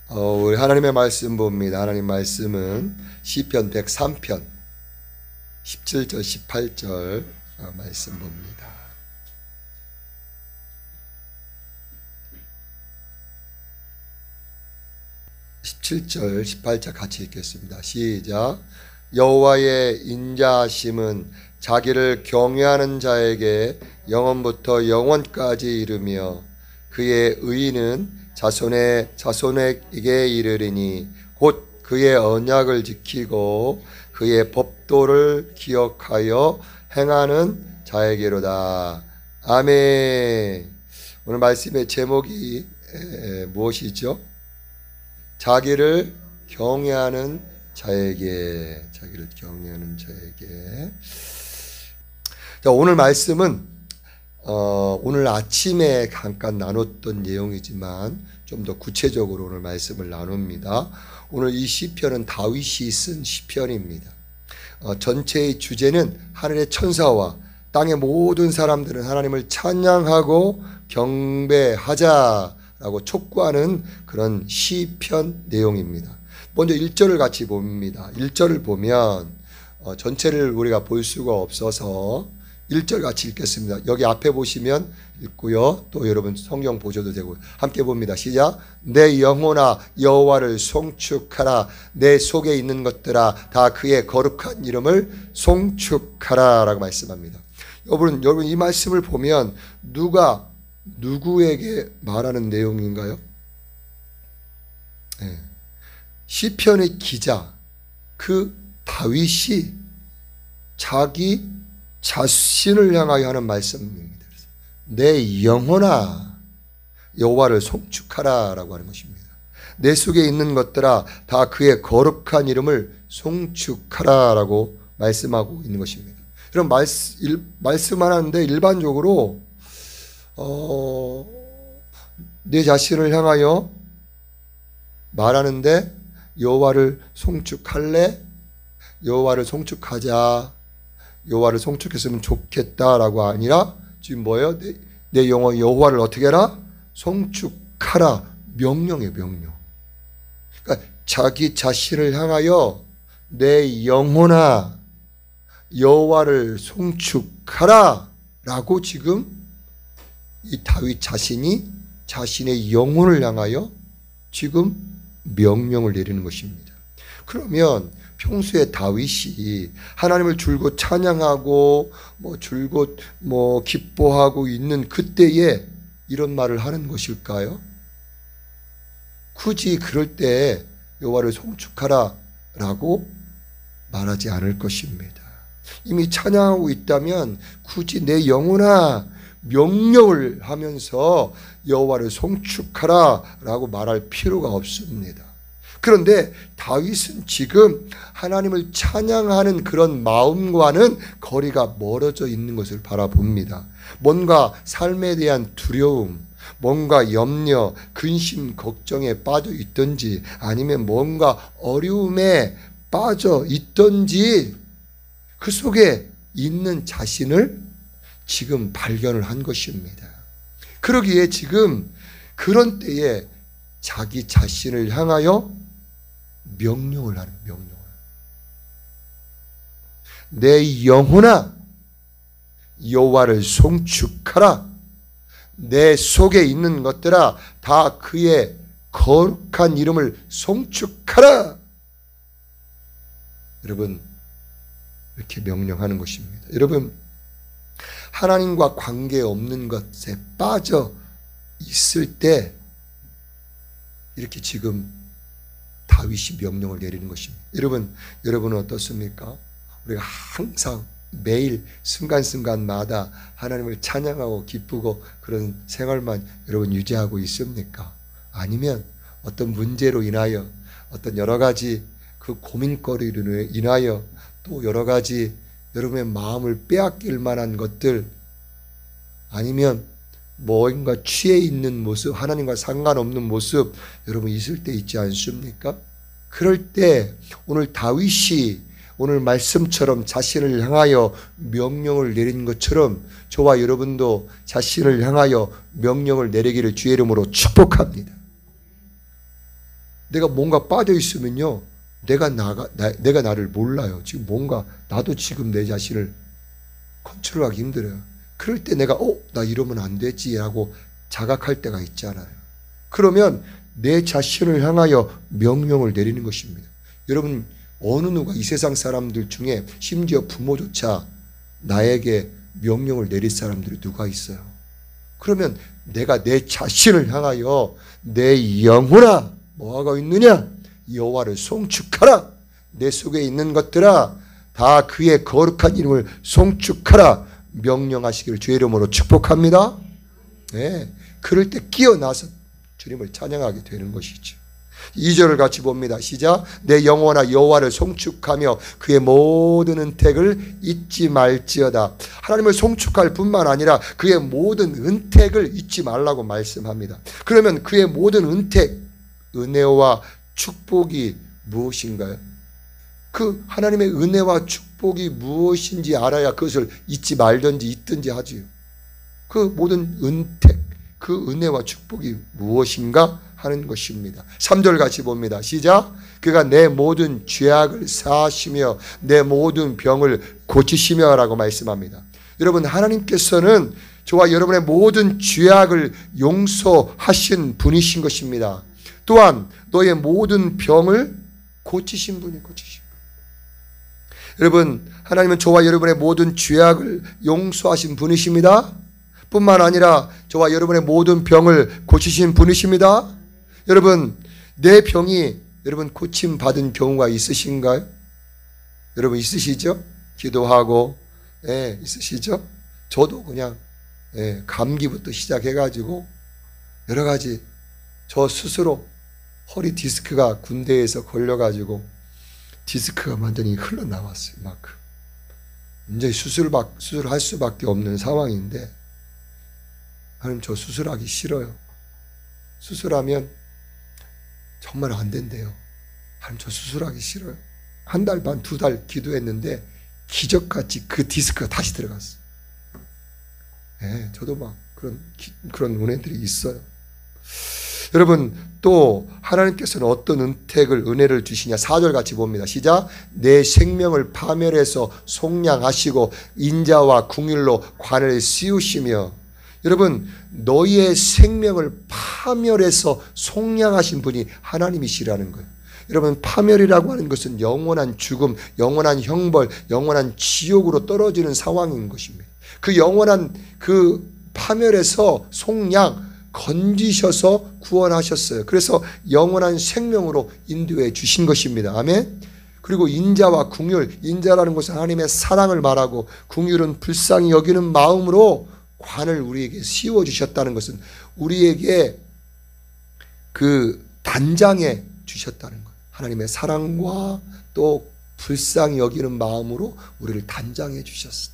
우리 하나님의 말씀 봅니다. 하나님 말씀은 시편 103편 17절 18절 말씀 봅니다. (17절) 18절 같이 읽겠습니다. 시작. 여호와의 인자하심은 자기를 경외하는 자에게 영원부터 영원까지 이르며 그의 의는 자손에게 이르리니 곧 그의 언약을 지키고 그의 법도를 기억하여 행하는 자에게로다. 아멘. 오늘 말씀의 제목이 무엇이죠? 자기를 경외하는 자에게. 자기를 경외하는 자에게. 자, 오늘 말씀은 오늘 아침에 잠깐 나눴던 내용이지만 좀 더 구체적으로 오늘 말씀을 나눕니다. 오늘 이 시편은 다윗이 쓴 시편입니다. 전체의 주제는 하늘의 천사와 땅의 모든 사람들은 하나님을 찬양하고 경배하자라고 촉구하는 그런 시편 내용입니다. 먼저 1절을 같이 봅니다. 1절을 보면 전체를 우리가 볼 수가 없어서 1절 같이 읽겠습니다. 여기 앞에 보시면 읽고요. 또 여러분 성경 보셔도 되고 함께 봅니다. 시작. 내 영혼아 여호와를 송축하라. 내 속에 있는 것들아 다 그의 거룩한 이름을 송축하라 라고 말씀합니다. 여러분 이 말씀을 보면 누가 누구에게 말하는 내용인가요? 네. 시편의 기자 그 다윗이 자기 자신을 향하여 하는 말씀입니다. 내 영혼아 여호와를 송축하라 라고 하는 것입니다. 내 속에 있는 것들아 다 그의 거룩한 이름을 송축하라 라고 말씀하고 있는 것입니다. 이런 말씀하는데 일반적으로 내 자신을 향하여 말하는데 여호와를 송축할래? 여호와를 송축하자. 여호와를 송축했으면 좋겠다라고 아니라 지금 뭐예요? 내 영혼 여호와를 어떻게 해라? 송축하라. 명령이에요, 명령. 그러니까 자기 자신을 향하여 내 영혼아 여호와를 송축하라 라고 지금 이 다윗 자신이 자신의 영혼을 향하여 지금 명령을 내리는 것입니다. 그러면 평소에 다윗이 하나님을 줄곧 찬양하고 줄곧 기뻐하고 있는 그때에 이런 말을 하는 것일까요? 굳이 그럴 때 여호와를 송축하라 라고 말하지 않을 것입니다. 이미 찬양하고 있다면 굳이 내 영혼아 명령을 하면서 여호와를 송축하라 라고 말할 필요가 없습니다. 그런데 다윗은 지금 하나님을 찬양하는 그런 마음과는 거리가 멀어져 있는 것을 바라봅니다. 뭔가 삶에 대한 두려움, 뭔가 염려, 근심, 걱정에 빠져 있든지 아니면 뭔가 어려움에 빠져 있든지 그 속에 있는 자신을 지금 발견을 한 것입니다. 그러기에 지금 그런 때에 자기 자신을 향하여 명령을 하는 명령을. 내 영혼아 여호와를 송축하라. 내 속에 있는 것들아 다 그의 거룩한 이름을 송축하라. 여러분 이렇게 명령하는 것입니다. 여러분 하나님과 관계없는 것에 빠져 있을 때 이렇게 지금 다윗이 명령을 내리는 것입니다. 여러분은 어떻습니까? 우리가 항상 매일 순간순간마다 하나님을 찬양하고 기쁘고 그런 생활만 여러분 유지하고 있습니까? 아니면 어떤 문제로 인하여 어떤 여러 가지 그 고민거리로 인하여 또 여러 가지 여러분의 마음을 빼앗길 만한 것들 아니면 뭔가 취해 있는 모습, 하나님과 상관없는 모습 여러분 있을 때 있지 않습니까? 그럴 때 오늘 다윗이 오늘 말씀처럼 자신을 향하여 명령을 내린 것처럼 저와 여러분도 자신을 향하여 명령을 내리기를 주의 이름으로 축복합니다. 내가 뭔가 빠져 있으면요, 내가 나를 몰라요. 지금 뭔가 나도 지금 내 자신을 컨트롤하기 힘들어요. 그럴 때 내가 나 이러면 안 되지라고 자각할 때가 있잖아요. 그러면 내 자신을 향하여 명령을 내리는 것입니다. 여러분, 어느 누가 이 세상 사람들 중에 심지어 부모조차 나에게 명령을 내릴 사람들이 누가 있어요? 그러면 내가 내 자신을 향하여 내 영혼아 뭐하고 있느냐? 여호와를 송축하라. 내 속에 있는 것들아 다 그의 거룩한 이름을 송축하라. 명령하시기를 주의 이름으로 축복합니다. 네, 그럴 때 끼어나서 주님을 찬양하게 되는 것이죠. 2절을 같이 봅니다. 시작. 내 영혼아 여호와를 송축하며 그의 모든 은택을 잊지 말지어다. 하나님을 송축할 뿐만 아니라 그의 모든 은택을 잊지 말라고 말씀합니다. 그러면 그의 모든 은택, 은혜와 축복이 무엇인가요? 그 하나님의 은혜와 축복이 무엇인지 알아야 그것을 잊지 말든지 잊든지 하지요. 그 모든 은택, 그 은혜와 축복이 무엇인가 하는 것입니다. 3절 같이 봅니다. 시작. 그가 내 모든 죄악을 사하시며 내 모든 병을 고치시며 라고 말씀합니다. 여러분, 하나님께서는 저와 여러분의 모든 죄악을 용서하신 분이신 것입니다. 또한 너의 모든 병을 고치신 분이 고치신 분. 여러분, 하나님은 저와 여러분의 모든 죄악을 용서하신 분이십니다. 뿐만 아니라 저와 여러분의 모든 병을 고치신 분이십니다. 여러분, 내 병이 여러분 고침받은 경우가 있으신가요? 여러분 있으시죠? 기도하고 있으시죠? 저도 그냥 감기부터 시작해가지고 여러 가지 저 스스로 허리 디스크가 군대에서 걸려가지고 디스크가 완전히 흘러나왔어요. 이만큼. 이제 수술할 수밖에 없는 상황인데 하나님 저 수술하기 싫어요. 수술하면 정말 안 된대요. 하나님 저 수술하기 싫어요. 1달 반, 2달 기도했는데 기적같이 그 디스크가 다시 들어갔어요. 저도 막 그런 은혜들이 있어요. 여러분, 또 하나님께서는 어떤 은혜를 주시냐. 4절 같이 봅니다. 시작. 내 생명을 파멸해서 속량하시고 인자와 긍휼로 관을 씌우시며. 여러분, 너희의 생명을 파멸해서 속량하신 분이 하나님이시라는 거예요. 여러분, 파멸이라고 하는 것은 영원한 죽음, 영원한 형벌, 영원한 지옥으로 떨어지는 상황인 것입니다. 그 영원한 그 파멸에서 속량, 건지셔서 구원하셨어요. 그래서 영원한 생명으로 인도해 주신 것입니다. 아멘. 그리고 인자와 긍휼, 인자라는 것은 하나님의 사랑을 말하고 긍휼은 불쌍히 여기는 마음으로 관을 우리에게 씌워주셨다는 것은 우리에게 그 단장해 주셨다는 것. 하나님의 사랑과 또 불쌍히 여기는 마음으로 우리를 단장해 주셨어요.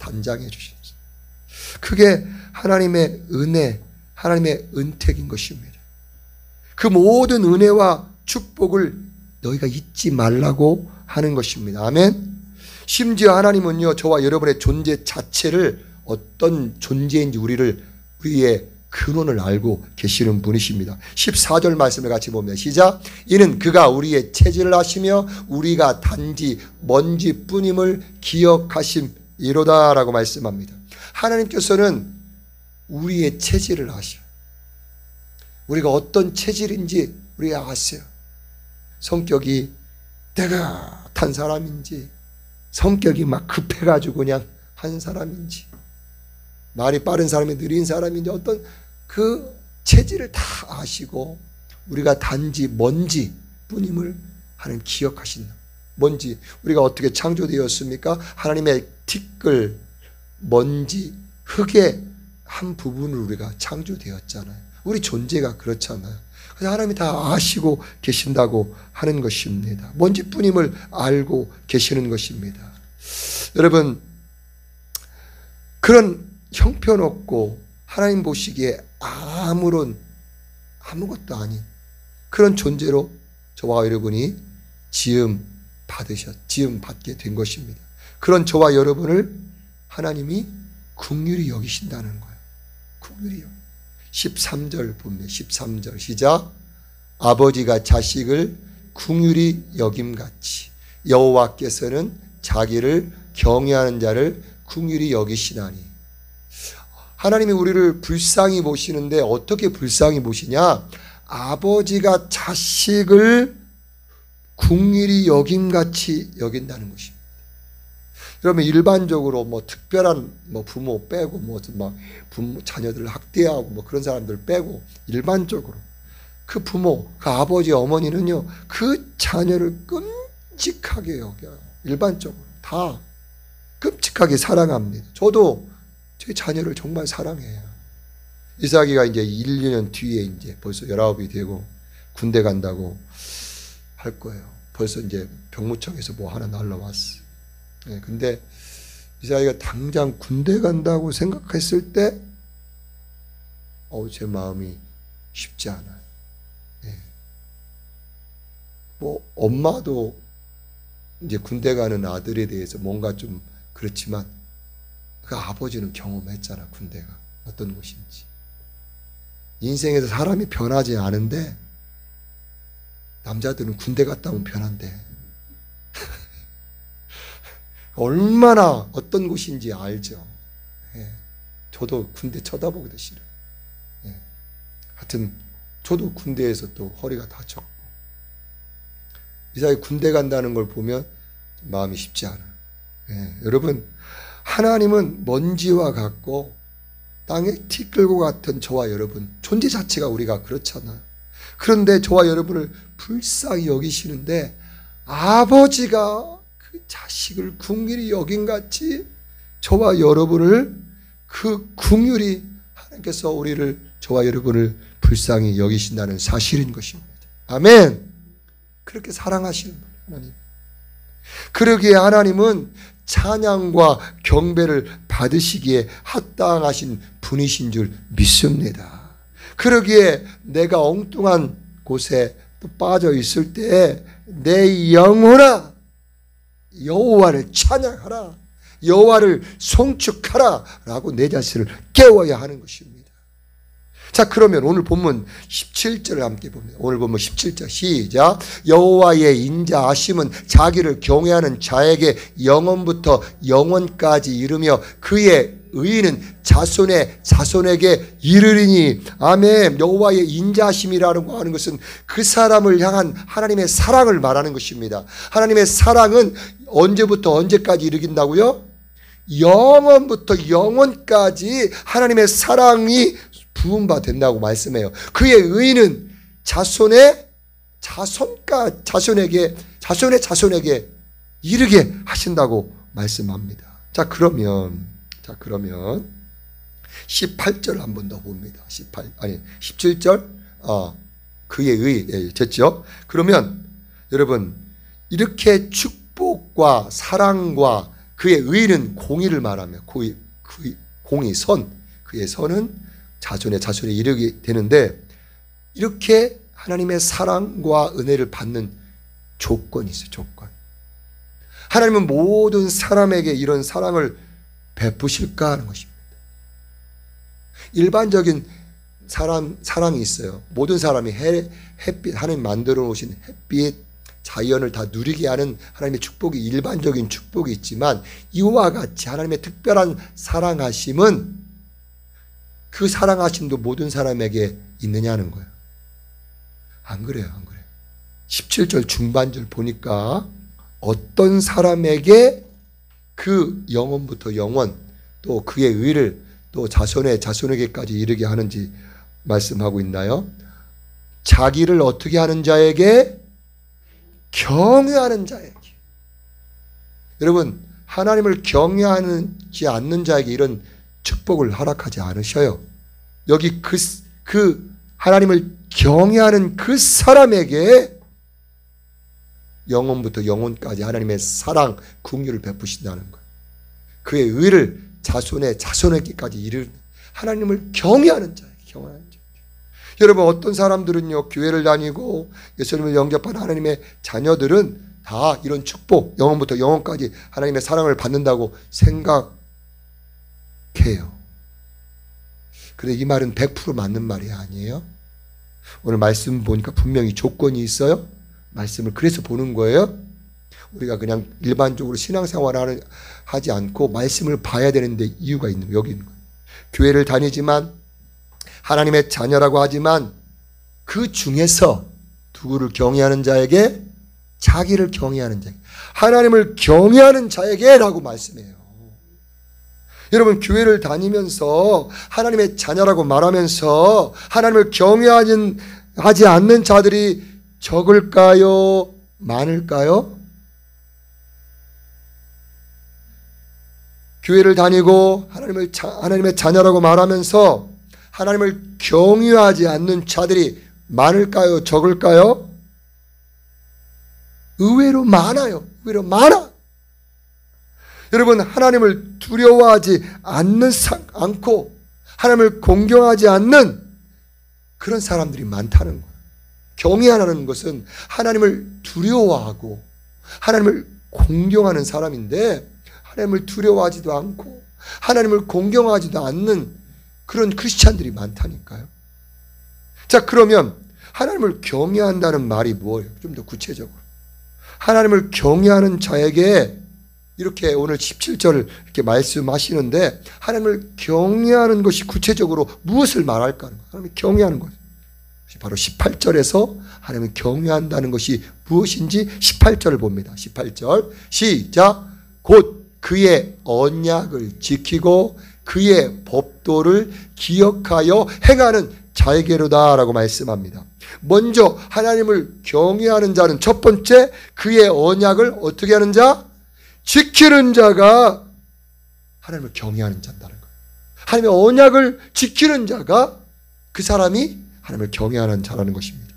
그게 하나님의 은혜, 하나님의 은택인 것입니다. 그 모든 은혜와 축복을 너희가 잊지 말라고 하는 것입니다. 아멘. 심지어 하나님은요, 저와 여러분의 존재 자체를 어떤 존재인지 우리의 근원을 알고 계시는 분이십니다. 14절 말씀을 같이 보면 시작. 이는 그가 우리의 체질을 아시며 우리가 단지 먼지뿐임을 기억하심이로다 라고 말씀합니다. 하나님께서는 우리의 체질을 아셔요. 우리가 어떤 체질인지 우리가 아세요. 성격이 때긋한 사람인지, 성격이 막 급해가지고 그냥 한 사람인지, 말이 빠른 사람이 느린 사람인지, 어떤 그 체질을 다 아시고 우리가 단지 먼지뿐임을 하나님 기억하신다. 먼지, 우리가 어떻게 창조되었습니까? 하나님의 티끌, 먼지, 흙의 한 부분으로 우리가 창조되었잖아요. 우리 존재가 그렇잖아요. 그래서 하나님이 다 아시고 계신다고 하는 것입니다. 먼지뿐임을 알고 계시는 것입니다. 여러분, 그런 형편없고 하나님 보시기에 아무것도 아닌 그런 존재로 저와 여러분이 지음 받게 된 것입니다. 그런 저와 여러분을 하나님이 긍휼히 여기신다는 거예요. 긍휼히 여기. 13절 보면 13절 시작. 아버지가 자식을 긍휼히 여김같이 여호와께서는 자기를 경외하는 자를 긍휼히 여기시나니. 하나님이 우리를 불쌍히 보시는데 어떻게 불쌍히 보시냐? 아버지가 자식을 긍휼히 여김같이 여긴다는 것입니다. 그러면 일반적으로 특별한 부모 빼고 부모 자녀들을 학대하고 그런 사람들 빼고 일반적으로 그 부모, 그 아버지, 어머니는요 그 자녀를 끔찍하게 여겨요. 일반적으로 다 끔찍하게 사랑합니다. 저도 제 자녀를 정말 사랑해요. 이삭이가 이제 1, 2년 뒤에 이제 벌써 19이 되고 군대 간다고 할 거예요. 벌써 이제 병무청에서 하나 날라왔어. 네, 근데 이삭이가 당장 군대 간다고 생각했을 때, 제 마음이 쉽지 않아요. 네. 엄마도 이제 군대 가는 아들에 대해서 뭔가 좀 그렇지만, 그 아버지는 경험했잖아, 군대가 어떤 곳인지. 인생에서 사람이 변하지 않은데, 남자들은 군대 갔다 오면 변한대. 얼마나 어떤 곳인지 알죠. 예. 저도 군대 쳐다보기도 싫어요. 예. 하여튼 저도 군대에서 또 허리가 다쳤고 이삭이 군대 간다는 걸 보면 마음이 쉽지 않아요. 예. 여러분, 하나님은 먼지와 같고 땅에 티 끌고 같은 저와 여러분, 존재 자체가 우리가 그렇잖아요. 그런데 저와 여러분을 불쌍히 여기시는데 아버지가 그 자식을 긍휼히 여김같이 저와 여러분을 그 긍휼히 하나님께서 저와 여러분을 불쌍히 여기신다는 사실인 것입니다. 아멘. 그렇게 사랑하시는 하나님. 그러기에 하나님은 찬양과 경배를 받으시기에 합당하신 분이신 줄 믿습니다. 그러기에 내가 엉뚱한 곳에 또 빠져 있을 때에 내 영혼아 여호와를 찬양하라, 여호와를 송축하라 라고 내 자신을 깨워야 하는 것입니다. 자, 그러면 오늘 본문 17절을 함께 봅니다. 오늘 본문 17절 시작. 여호와의 인자하심은 자기를 경외하는 자에게 영원부터 영원까지 이르며 그의 의인은 자손의 자손에게 이르리니. 아멘. 여호와의 인자하심이라고 하는 것은 그 사람을 향한 하나님의 사랑을 말하는 것입니다. 하나님의 사랑은 언제부터 언제까지 이르긴다고요? 영원부터 영원까지 하나님의 사랑이 부음바 된다고 말씀해요. 그의 의인은 자손의 자손에게 자손의 자손에게 이르게 하신다고 말씀합니다. 자, 그러면 18절 한 번 더 봅니다. 17절. 그의 의 됐죠? 그러면 여러분, 이렇게 축복과 사랑과 그의 의는 공의를 말하며 공의 선, 그의 선은 자손에 이르게 되는데, 이렇게 하나님의 사랑과 은혜를 받는 조건이 있어요. 조건. 하나님은 모든 사람에게 이런 사랑을 베푸실까 하는 것입니다. 일반적인 사랑이 있어요. 모든 사람이 햇빛, 하나님 만들어 놓으신 햇빛, 자연을 다 누리게 하는 하나님의 축복이, 일반적인 축복이 있지만, 이와 같이 하나님의 특별한 사랑하심은 그 사랑하심도 모든 사람에게 있느냐는 거예요. 안 그래요. 17절 중반절 보니까 어떤 사람에게 그 영원부터 영원, 또 그의 의를 또 자손에게까지 이르게 하는지 말씀하고 있나요? 자기를 어떻게 하는 자에게? 경외하는 자에게. 여러분, 하나님을 경외하지 않는 자에게 이런 축복을 허락하지 않으셔요. 여기 그 하나님을 경외하는 그 사람에게 영원부터 영원까지 하나님의 사랑, 긍휼을 베푸신다는 거예요. 그의 의를 자손에게까지 이르는 하나님을 경외하는 자예요. 여러분, 어떤 사람들은요, 교회를 다니고 예수님을 영접한 하나님의 자녀들은 다 이런 축복, 영원부터 영원까지 하나님의 사랑을 받는다고 생각해요. 그런데 이 말은 100% 맞는 말이 아니에요. 오늘 말씀 보니까 분명히 조건이 있어요. 말씀을 그래서 보는 거예요. 우리가 그냥 일반적으로 신앙생활을 하지 않고 말씀을 봐야 되는데 이유가 있는 여기 있는 거예요. 교회를 다니지만 하나님의 자녀라고 하지만 그 중에서 누구를 경외하는 자에게, 자기를 경외하는 자에게, 하나님을 경외하는 자에게라고 말씀해요. 여러분, 교회를 다니면서 하나님의 자녀라고 말하면서 하나님을 경외하지 않는 자들이 적을까요? 많을까요? 교회를 다니고 하나님의 자녀라고 말하면서 하나님을 경외하지 않는 자들이 많을까요? 적을까요? 의외로 많아요. 의외로 많아. 여러분, 하나님을 두려워하지 않고 하나님을 공경하지 않는 그런 사람들이 많다는 거예요. 경외하는 것은 하나님을 두려워하고 하나님을 공경하는 사람인데, 하나님을 두려워하지도 않고 하나님을 공경하지도 않는 그런 크리스찬들이 많다니까요. 자, 그러면 하나님을 경외한다는 말이 뭐예요? 좀 더 구체적으로. 하나님을 경외하는 자에게 이렇게 오늘 17절을 이렇게 말씀하시는데, 하나님을 경외하는 것이 구체적으로 무엇을 말할까? 하나님을 경외하는 것. 바로 18절에서 하나님을 경외한다는 것이 무엇인지 18절을 봅니다. 18절 시작. 곧 그의 언약을 지키고 그의 법도를 기억하여 행하는 자에게로다 라고 말씀합니다. 먼저 하나님을 경외하는 자는 첫 번째, 그의 언약을 어떻게 하는 자? 지키는 자가 하나님을 경외하는 자라는 거예요. 하나님의 언약을 지키는 자가, 그 사람이 하나님을 경외하는 자라는 것입니다.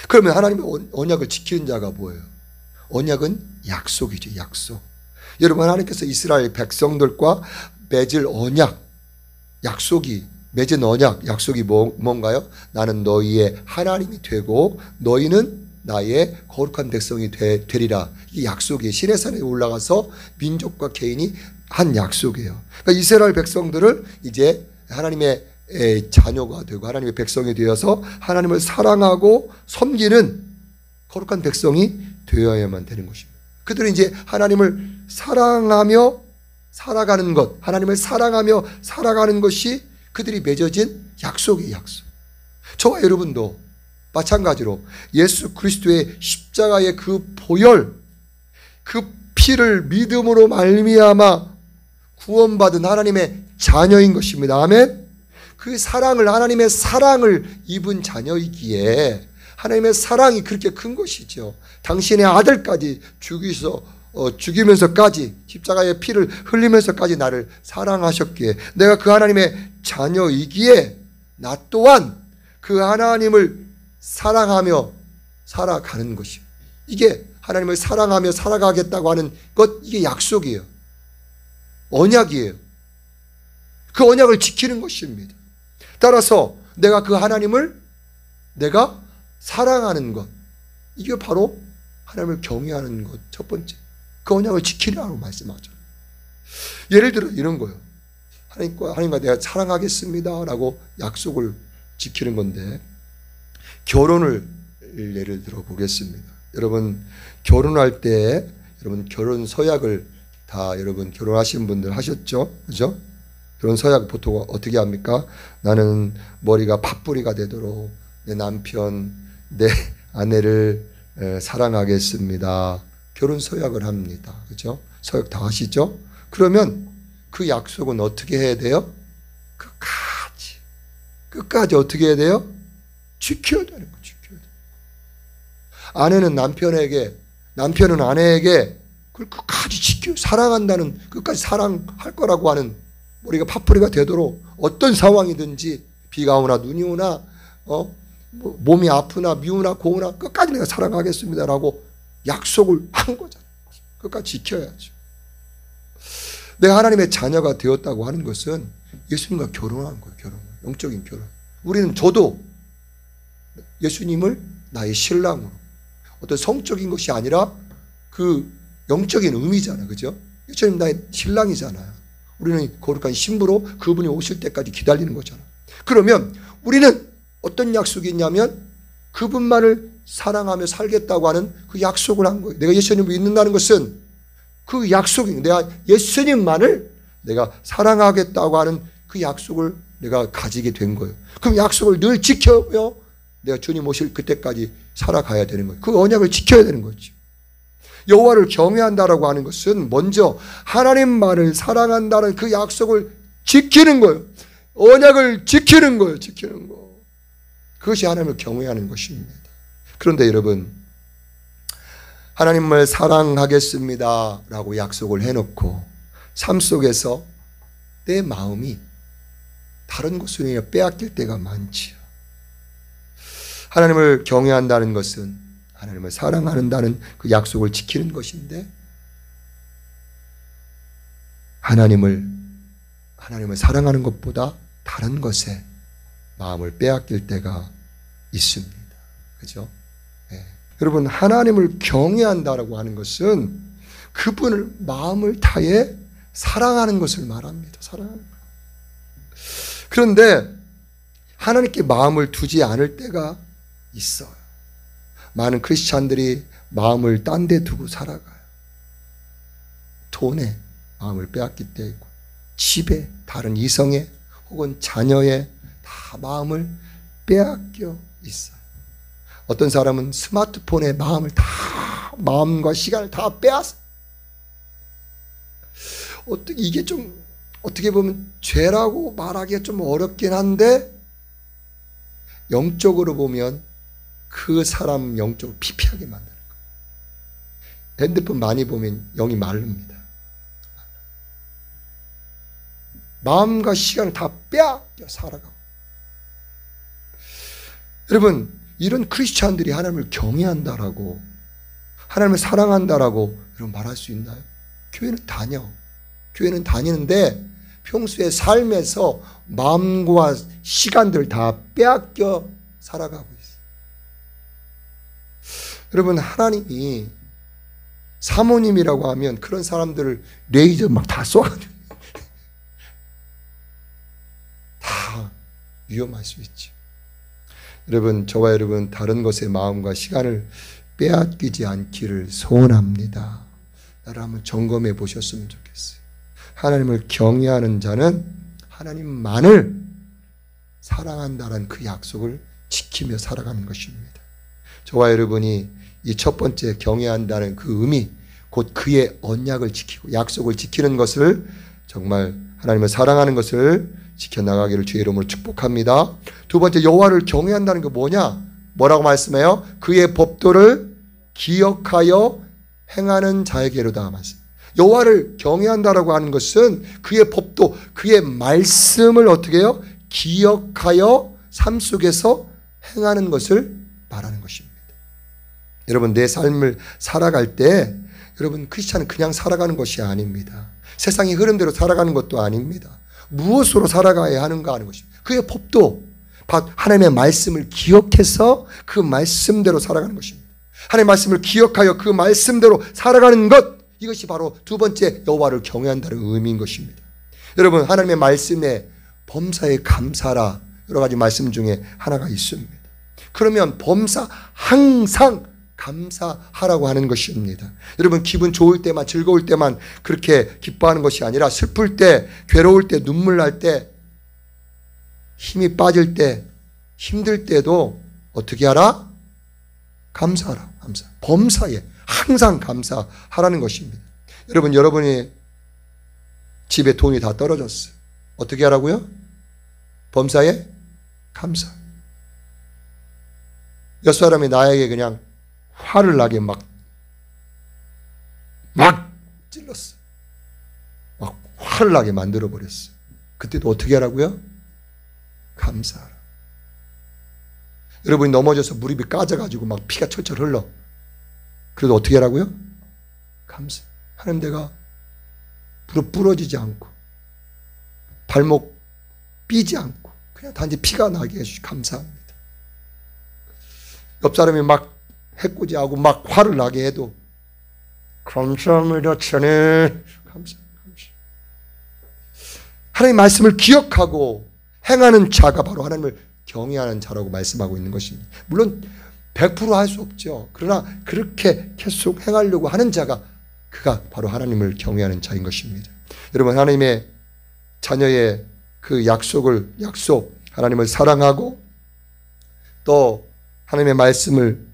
그러면 하나님의 언약을 지키는 자가 뭐예요? 언약은 약속이죠. 약속. 여러분, 하나님께서 이스라엘 백성들과 맺을 언약, 맺은 언약, 약속이 뭔가요? 나는 너희의 하나님이 되고 너희는 나의 거룩한 백성이 되리라. 이 약속이 시내산에 올라가서 민족과 개인이 한 약속이에요. 그러니까 이스라엘 백성들을 이제 하나님의 자녀가 되고 하나님의 백성이 되어서 하나님을 사랑하고 섬기는 거룩한 백성이 되어야만 되는 것입니다. 그들은 이제 하나님을 사랑하며 살아가는 것, 하나님을 사랑하며 살아가는 것이 그들이 맺어진 약속이에요. 약속. 저와 여러분도 마찬가지로 예수 그리스도의 십자가의 그 보혈, 그 피를 믿음으로 말미암아 구원받은 하나님의 자녀인 것입니다. 아멘. 그 사랑을, 하나님의 사랑을 입은 자녀이기에 하나님의 사랑이 그렇게 큰 것이죠. 당신의 아들까지 죽이면서까지, 십자가의 피를 흘리면서까지 나를 사랑하셨기에, 내가 그 하나님의 자녀이기에 나 또한 그 하나님을 사랑하며 살아가는 것이에요. 이게 하나님을 사랑하며 살아가겠다고 하는 것, 이게 약속이에요. 언약이에요. 그 언약을 지키는 것입니다. 따라서 내가 그 하나님을 내가 사랑하는 것, 이게 바로 하나님을 경외하는 것, 첫 번째. 그 언약을 지키라고 말씀하죠. 예를 들어 이런 거예요. 하나님과 내가 사랑하겠습니다 라고 약속을 지키는 건데, 결혼을 예를 들어 보겠습니다. 여러분, 결혼할 때 여러분 결혼 서약을 다 여러분 결혼하신 분들 하셨죠? 그죠? 결혼 서약 보통 어떻게 합니까? 나는 머리가 팥뿌리가 되도록 내 남편, 내 아내를 사랑하겠습니다. 결혼 서약을 합니다. 그죠? 서약 다 하시죠? 그러면 그 약속은 어떻게 해야 돼요? 끝까지 어떻게 해야 돼요? 지켜야 되는 거, 지켜야 돼. 아내는 남편에게, 남편은 아내에게 그걸 끝까지 사랑한다는, 끝까지 사랑할 거라고 하는, 우리가 팥뿌리가 되도록 어떤 상황이든지, 비가 오나 눈이 오나 몸이 아프나 미우나 고우나 끝까지 내가 사랑하겠습니다라고 약속을 한 거잖아요. 끝까지 지켜야죠. 내가 하나님의 자녀가 되었다고 하는 것은 예수님과 결혼한 거예요. 결혼, 영적인 결혼. 저도 예수님을 나의 신랑으로, 어떤 성적인 것이 아니라 그 영적인 의미잖아요. 그죠? 예수님 나의 신랑이잖아요. 우리는 거룩한 신부로 그분이 오실 때까지 기다리는 거잖아요. 그러면 우리는 어떤 약속이 있냐면 그분만을 사랑하며 살겠다고 하는 그 약속을 한 거예요. 내가 예수님을 믿는다는 것은 그 약속이, 내가 예수님만을 내가 사랑하겠다고 하는 그 약속을 내가 가지게 된 거예요. 그럼 약속을 늘 지켜요. 내가 주님 오실 그때까지 살아가야 되는 거예요. 그 언약을 지켜야 되는 거죠. 여호와를 경외한다라고 하는 것은 먼저 하나님만을 사랑한다는 그 약속을 지키는 거예요. 언약을 지키는 거예요. 지키는 거. 그것이 하나님을 경외하는 것입니다. 그런데 여러분, 하나님을 사랑하겠습니다 라고 약속을 해놓고 삶 속에서 내 마음이 다른 곳으로 빼앗길 때가 많지요. 하나님을 경외한다는 것은 하나님을 사랑한다는 그 약속을 지키는 것인데 하나님을 사랑하는 것보다 다른 것에 마음을 빼앗길 때가 있습니다. 그죠? 네. 여러분, 하나님을 경외한다라고 하는 것은 그분을 마음을 다해 사랑하는 것을 말합니다. 사랑하는 것. 그런데 하나님께 마음을 두지 않을 때가 있어요. 많은 크리스찬들이 마음을 딴 데 두고 살아가요. 돈에 마음을 빼앗길 때 있고, 집에, 다른 이성에, 혹은 자녀에 다 마음을 빼앗겨 있어요. 어떤 사람은 스마트폰에 마음과 시간을 다 빼앗어. 이게 좀 어떻게 보면 죄라고 말하기가 좀 어렵긴 한데 영적으로 보면 그 사람 영적으로 피폐하게 만드는 거예요. 핸드폰 많이 보면 영이 마릅니다. 마음과 시간을 다 빼앗겨 살아가고. 여러분, 이런 크리스찬들이 하나님을 경외한다라고, 하나님을 사랑한다라고 여러분 말할 수 있나요? 교회는 다녀. 교회는 다니는데 평소에 삶에서 마음과 시간들을 다 빼앗겨 살아가고 있어요. 여러분, 하나님이 사모님이라고 하면 그런 사람들을 레이저 막 다 쏘아가지고 다 위험할 수 있죠. 여러분, 저와 여러분 다른 것에 마음과 시간을 빼앗기지 않기를 소원합니다. 나를 한번 점검해 보셨으면 좋겠어요. 하나님을 경외하는 자는 하나님만을 사랑한다는 그 약속을 지키며 살아가는 것입니다. 저와 여러분이 이 첫 번째 경외한다는 그 의미, 곧 그의 언약을 지키고 약속을 지키는 것을, 정말 하나님을 사랑하는 것을 지켜나가기를 주의 이름으로 축복합니다. 두 번째, 여호와를 경외한다는 게 뭐냐? 뭐라고 말씀해요? 그의 법도를 기억하여 행하는 자에게로다 말씀. 여호와를 경외한다라고 하는 것은 그의 법도, 그의 말씀을 어떻게 해요? 기억하여 삶 속에서 행하는 것을 말하는 것입니다. 여러분, 내 삶을 살아갈 때 여러분, 크리스찬은 그냥 살아가는 것이 아닙니다. 세상의 흐름대로 살아가는 것도 아닙니다. 무엇으로 살아가야 하는가 하는 것입니다. 그의 법도 하나님의 말씀을 기억해서 그 말씀대로 살아가는 것입니다. 하나님의 말씀을 기억하여 그 말씀대로 살아가는 것, 이것이 바로 두 번째 여호와를 경외한다는 의미인 것입니다. 여러분, 하나님의 말씀에 범사에 감사라, 여러 가지 말씀 중에 하나가 있습니다. 그러면 범사, 항상 감사하라고 하는 것입니다. 여러분, 기분 좋을 때만, 즐거울 때만 그렇게 기뻐하는 것이 아니라 슬플 때, 괴로울 때, 눈물 날 때, 힘이 빠질 때, 힘들 때도 어떻게 하라? 감사하라. 감사. 범사에 항상 감사하라는 것입니다. 여러분, 여러분이 집에 돈이 다 떨어졌어요. 어떻게 하라고요? 범사에 감사. 몇 사람이 나에게 그냥 화를 나게 막 찔렀어. 막 화를 나게 만들어버렸어. 그때도 어떻게 하라고요? 감사하라. 여러분이 넘어져서 무릎이 까져가지고 막 피가 철철 흘러. 그래도 어떻게 하라고요? 감사. 하나님, 내가 무릎 부러지지 않고 발목 삐지 않고 그냥 단지 피가 나게 해주시 감사합니다. 옆 사람이 막 해코지하고 막 화를 나게 해도 감사합니다. 저는 감사. 하나님 말씀을 기억하고 행하는 자가 바로 하나님을 경외하는 자라고 말씀하고 있는 것입니다. 물론 100% 할 수 없죠. 그러나 그렇게 계속 행하려고 하는 자가 그가 바로 하나님을 경외하는 자인 것입니다. 여러분, 하나님의 자녀의 그 약속, 하나님을 사랑하고 또 하나님의 말씀을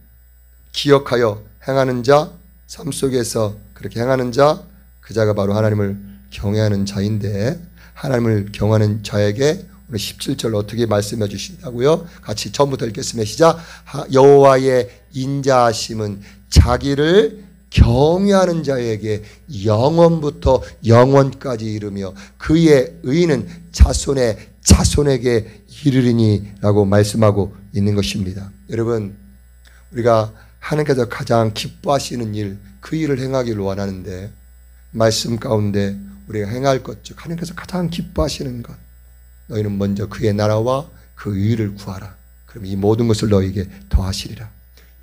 기억하여 행하는 자, 삶 속에서 그렇게 행하는 자, 그 자가 바로 하나님을 경외하는 자인데, 하나님을 경외하는 자에게 오늘 17절 어떻게 말씀해 주신다고요? 같이 처음부터 읽겠습니다. 시작. 여호와의 인자하심은 자기를 경외하는 자에게 영원부터 영원까지 이르며 그의 의는 자손의 자손에게 이르리니 라고 말씀하고 있는 것입니다. 여러분, 우리가 하나님께서 가장 기뻐하시는 일, 그 일을 행하기를 원하는데, 말씀 가운데 우리가 행할 것 즉 하나님께서 가장 기뻐하시는 것, 너희는 먼저 그의 나라와 그 의를 구하라. 그럼 이 모든 것을 너희에게 더하시리라.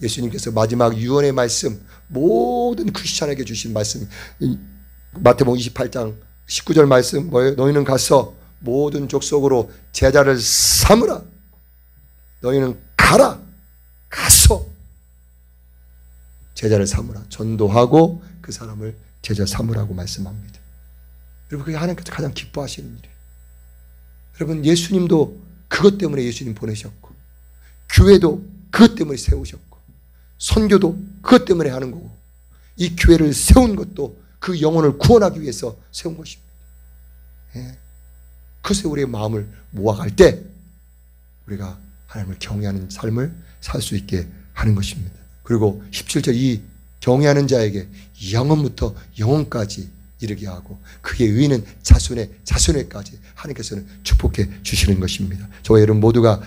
예수님께서 마지막 유언의 말씀, 모든 크리스찬에게 주신 말씀, 마태복음 28장 19절 말씀 뭐예요? 너희는 가서 모든 족속으로 제자를 삼으라. 너희는 가서 제자를 삼으라. 전도하고 그 사람을 제자 삼으라고 말씀합니다. 여러분, 그게 하나님께서 가장 기뻐하시는 일이에요. 여러분, 예수님도 그것 때문에 예수님 보내셨고, 교회도 그것 때문에 세우셨고, 선교도 그것 때문에 하는 거고, 이 교회를 세운 것도 그 영혼을 구원하기 위해서 세운 것입니다. 예. 그것에 우리의 마음을 모아갈 때 우리가 하나님을 경외하는 삶을 살 수 있게 하는 것입니다. 그리고 17절, 이 경외하는 자에게 영원부터 영원까지 이르게 하고 그의 의는 자손의 자손에까지 하나님께서는 축복해 주시는 것입니다. 저와 여러분 모두가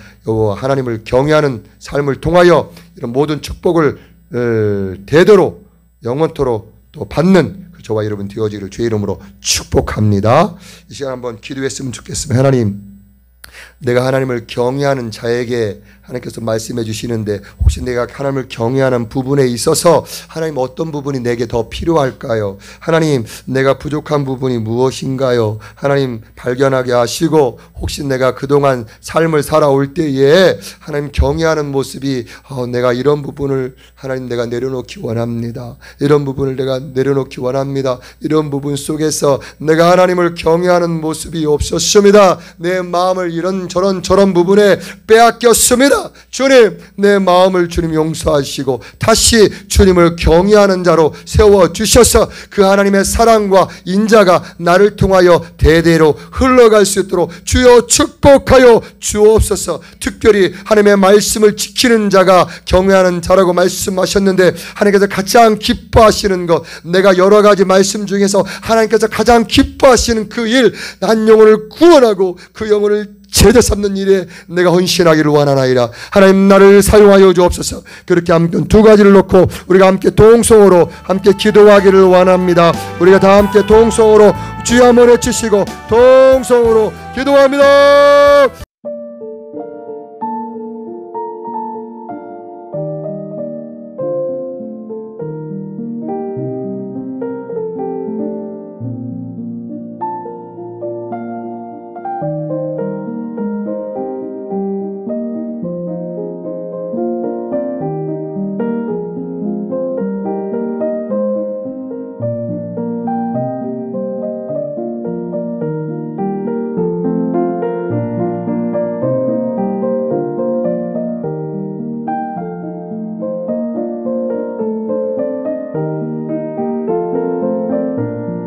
하나님을 경외하는 삶을 통하여 이런 모든 축복을 대대로 영원토록 또 받는 저와 여러분 되어지기를 주의 이름으로 축복합니다. 이 시간 한번 기도했으면 좋겠습니다. 하나님, 내가 하나님을 경외하는 자에게 하나님께서 말씀해 주시는데, 혹시 내가 하나님을 경외하는 부분에 있어서 하나님 어떤 부분이 내게 더 필요할까요? 하나님, 내가 부족한 부분이 무엇인가요? 하나님 발견하게 하시고, 혹시 내가 그동안 삶을 살아올 때에 하나님 경외하는 모습이 내가 이런 부분을 하나님 내가 내려놓기 원합니다. 이런 부분을 내가 내려놓기 원합니다. 이런 부분 속에서 내가 하나님을 경외하는 모습이 없었습니다. 내 마음을 저런 부분에 빼앗겼습니다. 주님, 내 마음을 주님 용서하시고 다시 주님을 경외하는 자로 세워주셔서 그 하나님의 사랑과 인자가 나를 통하여 대대로 흘러갈 수 있도록 주여 축복하여 주옵소서. 특별히 하나님의 말씀을 지키는 자가 경외하는 자라고 말씀하셨는데, 하나님께서 가장 기뻐하시는 것, 내가 여러 가지 말씀 중에서 하나님께서 가장 기뻐하시는 그 일, 한 영혼을 구원하고 그 영혼을 제자 삼는 일에 내가 헌신하기를 원하나이다. 하나님, 나를 사용하여 주옵소서. 그렇게 함께 두 가지를 놓고 우리가 함께 동성으로 함께 기도하기를 원합니다. 우리가 다 함께 동성으로 주여 한번 외치시고 동성으로 기도합니다.